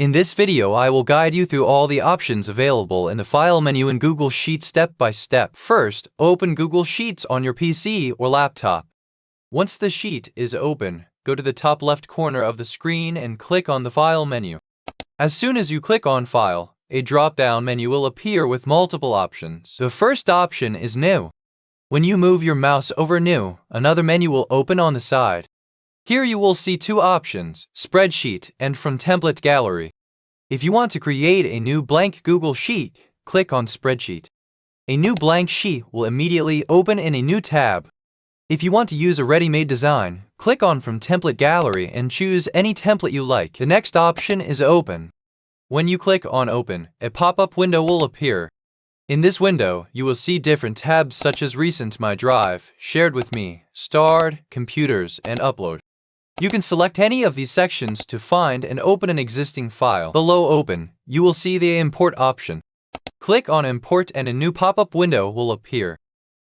In this video, I will guide you through all the options available in the File menu in Google Sheets step by step. First, open Google Sheets on your PC or laptop. Once the sheet is open, go to the top left corner of the screen and click on the File menu. As soon as you click on File, a drop-down menu will appear with multiple options. The first option is New. When you move your mouse over New, another menu will open on the side. Here you will see two options, Spreadsheet and From Template Gallery. If you want to create a new blank Google Sheet, click on Spreadsheet. A new blank sheet will immediately open in a new tab. If you want to use a ready-made design, click on From Template Gallery and choose any template you like. The next option is Open. When you click on Open, a pop-up window will appear. In this window, you will see different tabs such as Recent, My Drive, Shared with Me, Starred, Computers, and Upload. You can select any of these sections to find and open an existing file. Below Open, you will see the Import option. Click on Import and a new pop-up window will appear.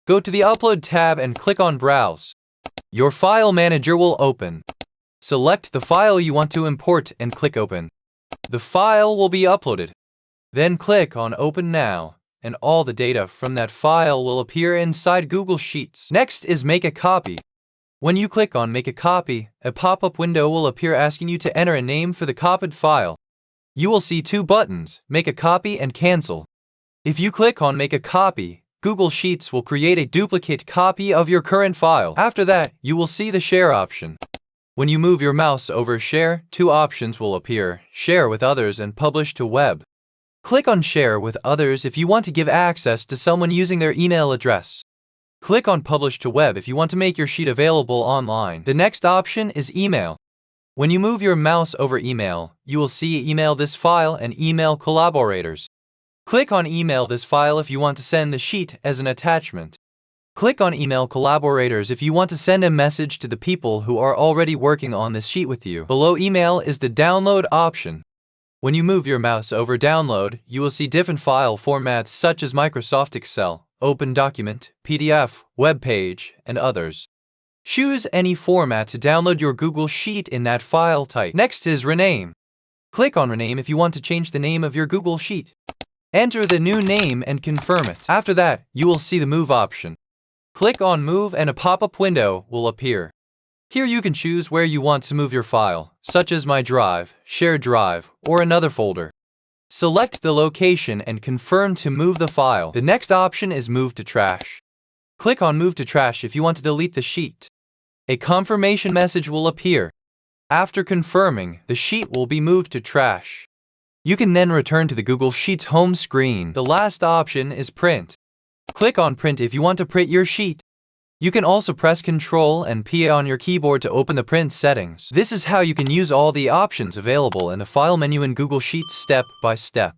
Go to the Upload tab and click on Browse. Your File Manager will open. Select the file you want to import and click Open. The file will be uploaded. Then click on Open Now, and all the data from that file will appear inside Google Sheets. Next is Make a Copy. When you click on Make a Copy, a pop-up window will appear asking you to enter a name for the copied file. You will see two buttons, Make a Copy and Cancel. If you click on Make a Copy, Google Sheets will create a duplicate copy of your current file. After that, you will see the Share option. When you move your mouse over Share, two options will appear, Share with Others and Publish to Web. Click on Share with Others if you want to give access to someone using their email address. Click on Publish to Web if you want to make your sheet available online. The next option is Email. When you move your mouse over Email, you will see Email this file and Email Collaborators. Click on Email this file if you want to send the sheet as an attachment. Click on Email Collaborators if you want to send a message to the people who are already working on this sheet with you. Below Email is the Download option. When you move your mouse over Download, you will see different file formats such as Microsoft Excel, Open Document, PDF, Web Page, and others. Choose any format to download your Google Sheet in that file type. Next is Rename. Click on Rename if you want to change the name of your Google Sheet. Enter the new name and confirm it. After that, you will see the Move option. Click on Move and a pop-up window will appear. Here you can choose where you want to move your file, such as My Drive, Shared Drive, or another folder. Select the location and confirm to move the file. The next option is Move to Trash. Click on Move to Trash if you want to delete the sheet. A confirmation message will appear. After confirming, the sheet will be moved to trash. You can then return to the Google Sheets home screen. The last option is Print. Click on Print if you want to print your sheet. You can also press Ctrl and P on your keyboard to open the print settings. This is how you can use all the options available in the File menu in Google Sheets step by step.